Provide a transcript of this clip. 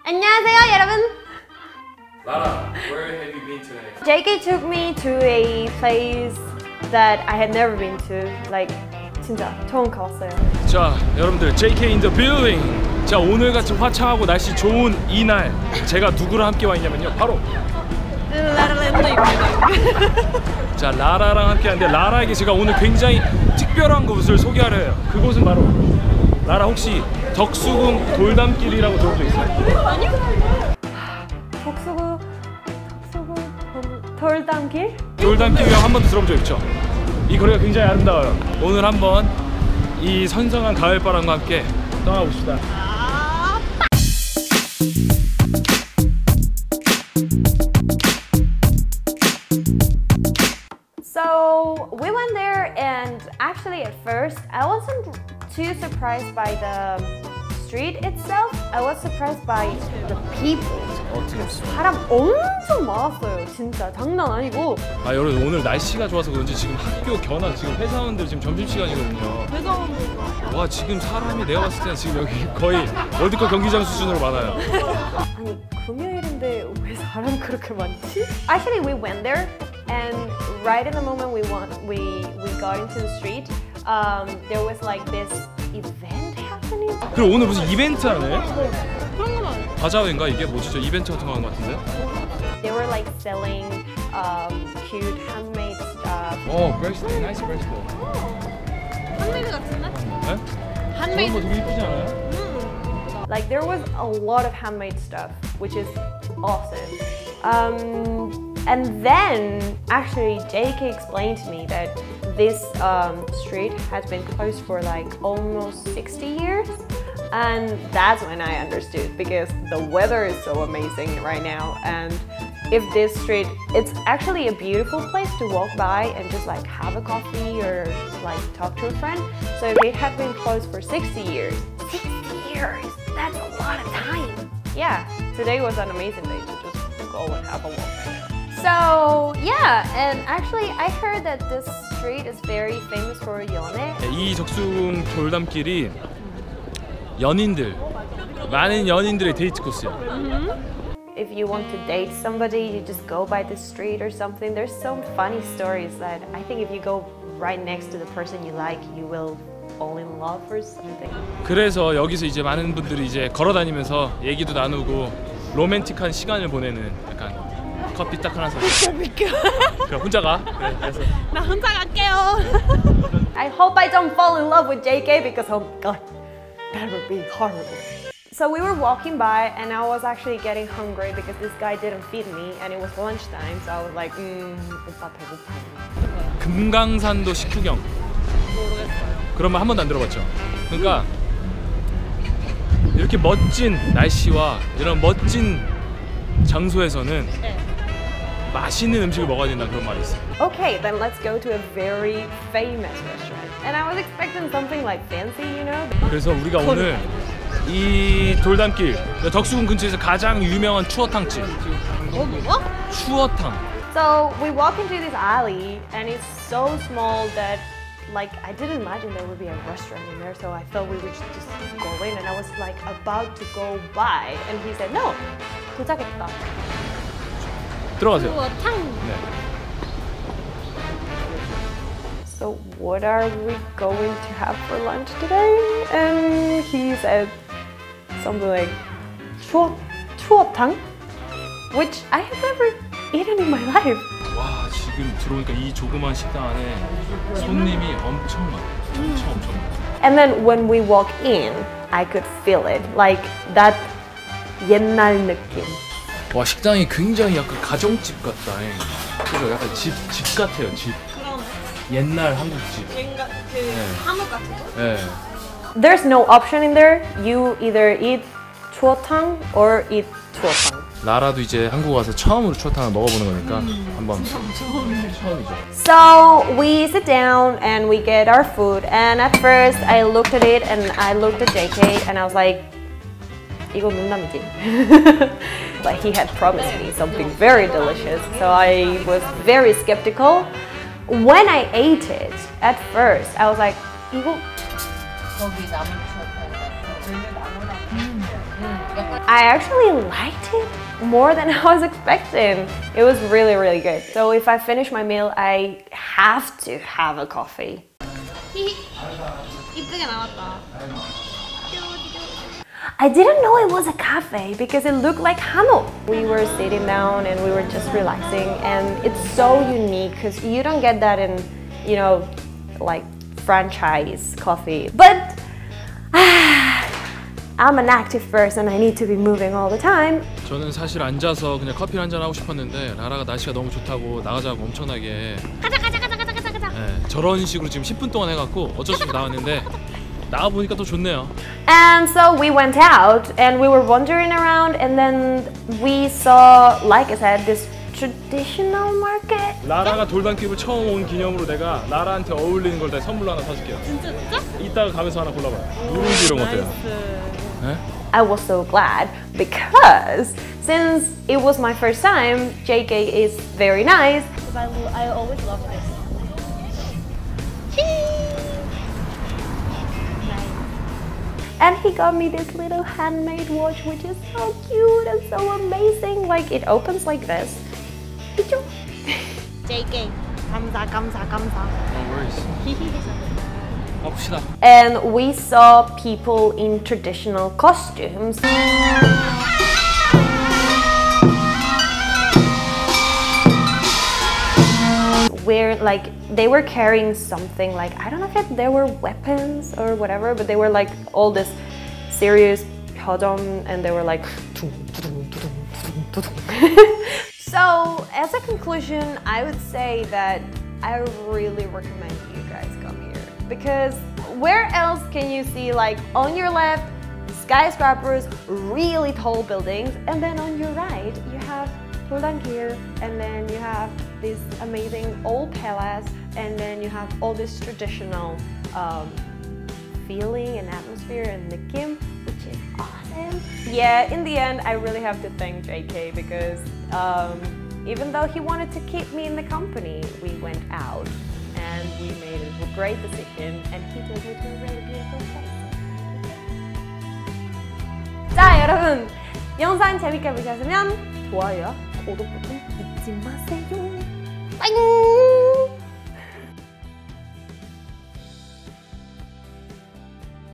안녕하세요, 여러분. Lara, where have you been today? JK took me to a place that I had never been to. Like, 진짜 처음 가봤어요. 자, 여러분들 JK in the building. 자, 오늘같이 화창하고 날씨 좋은 이날 제가 누구랑 함께 와 있냐면요, 바로 자, 라라랑 함께 하는데 라라에게 제가 오늘 굉장히 특별한 곳을 소개하려 해요. 그곳은 바로 라라 혹시 덕수궁돌담길이라고 들어본 적 있어요? 아니요. 덕수궁 돌담길? 돌담길이라고 한 번도 들어본 적 있죠? 이 거리가 굉장히 아름다워요. 오늘 한번 이 선선한 가을바람과 함께 떠나봅시다. So we went there, and actually at first I wasn't too surprised by the street itself. I was surprised by the people. 사람 엄청 많았어요. 진짜 장난 아니고. 아, 여러분 오늘 날씨가 좋아서 그런지 지금 학교 견학 지금 회사원들 지금 점심시간이거든요. 회사원들. 와, 지금 사람이 내가 봤을 때는 지금 여기 거의 월드컵 경기장 수준으로 많아요. 아니 금요일인데 왜 사람 그렇게 많지? Actually we went there, and right in the moment we got into the street, there was like this event happening. 그럼 오늘 무슨 이벤트 하네? 그런 거 많아요. 바자회인가 이게 뭐지? 저 이벤트 같은 거 하는 거 같은데? They were like selling cute handmade stuff. 어, 브레이슬릿, 나이스 브레이슬릿. handmade 같은데? 네? handmade. 저런 거 되게 이쁘지 않아요? Like there was a lot of handmade stuff, which is awesome. And then actually JK explained to me that this street has been closed for like almost 60 years. And that's when I understood, because the weather is so amazing right now, and if this street, it's actually a beautiful place to walk by and just like have a coffee or like talk to a friend. So if it had been closed for 60 years, 60 years, that's a lot of time. Yeah, today was an amazing day to just go and have a walk right now. So yeah, and actually I heard that this street is very famous for 연애. 이 덕수궁 돌담길이 많은 연인들의 데이트 코스야. If you want to date somebody, you just go by the street or something. There's some funny stories that I think if you go right next to the person you like, you will fall in love or something. 그래서 여기서 이제 많은 분들이 이제 걸어 다니면서 얘기도 나누고 로맨틱한 시간을 보내는 약간 커피 딱 하나 사서. 그럼 혼자 가. 그래, 그래서 나 혼자 갈게요. I hope I don't fall in love with JK because oh god, that would be horrible. So we were walking by, and I was actually getting hungry because this guy didn't feed me, and it was lunchtime. So I was like, 오빠 배고파. 금강산도 식후경. 모르겠어요. 그런 말 한 번도 안 들어봤죠. 그러니까 이렇게 멋진 날씨와 이런 멋진 장소에서는 맛있는 음식을 먹어야 된다 그런 말이 있어요. Okay, then let's go to a very famous restaurant. And I was expecting something like fancy, you know? 그래서 우리가 오늘 이 돌담길 덕수궁 근처에서 가장 유명한 추어탕집. 뭐가? 추어탕. So we walk into this alley, and it's so small that like I didn't imagine there would be a restaurant in there. So I thought we would just go in, and I was like about to go by, and he said no. 도착했다. 들어가세요. 추어탕. 네. So what are we going to have for lunch today? And he said something like 추어탕, which I have never eaten in my life. 와, 지금 들어오니까 이 조그만 식당 안에 손님이 엄청 많아. 엄청 많아. And then when we walk in, I could feel it, like that 옛날 느낌. 와, 식당이 굉장히 약간 가정집 같다. 그죠? 약간 집 같아요. 집. 옛날 한국집. 한옥 같은 거? 네. There's no option in there. You either eat 추어탕 or eat 추어탕. 라라도 이제 한국 와서 처음으로 추어탕을 먹어보는 거니까 한번 처음이죠. So we sit down and we get our food, and at first I looked at it and I looked at JK and I was like, 이거 농담이지? But he had promised me something very delicious, so I was very skeptical. When I ate it, at first I was like, 이거 거기 나무 추어탕 I actually liked it more than I was expecting. It was really, really good. So if I finish my meal, I have to have a coffee. 이쁘게 나왔다. I didn't know it was a cafe because it looked like Hanok. We were sitting down and we were just relaxing, and it's so unique because you don't get that in, you know, like franchise coffee. But I'm an active person. I need to be moving all the time. 저는 사실 앉아서 그냥 커피 한잔 하고 싶었는데 라라가 날씨가 너무 좋다고 나가자고 엄청나게 가자. 네, 저런 식으로 지금 10분 동안 해갖고 어쩔 수 없이 나왔는데 나와 보니까 또 좋네요. And so we went out and we were wandering around, and then we saw, like I said, this traditional market. 라라가 돌담길을 처음 온 기념으로 내가 라라한테 어울리는 걸 내가 선물로 하나 사줄게요. 진짜? 이따가 가면서 하나 골라봐요. 누룽지 이런 거 어때요? 네? I was so glad because since it was my first time, JK is very nice. I always love this. And he got me this little handmade watch, which is so cute and so amazing. Like, it opens like this. JK, 감사. No worries. 가봅시다. And we saw people in traditional costumes. Where like they were carrying something, like I don't know if they were weapons or whatever, but they were like all this serious 표정, and they were like So as a conclusion, I would say that I really recommend you guys come here, because where else can you see, like on your left skyscrapers, really tall buildings, and then on your right you have 붉은담길, and then you have this amazing old palace, and then you have all this traditional feeling and atmosphere and 느낌, which is awesome. Yeah, in the end, I really have to thank JK because even though he wanted to keep me in the company, we went out and we made a great decision, and he took me to a really beautiful place. 자, 여러분, 영상 재밌게 보셨으면 좋아요, 구독 버튼 잊지 마세요. 빠잉!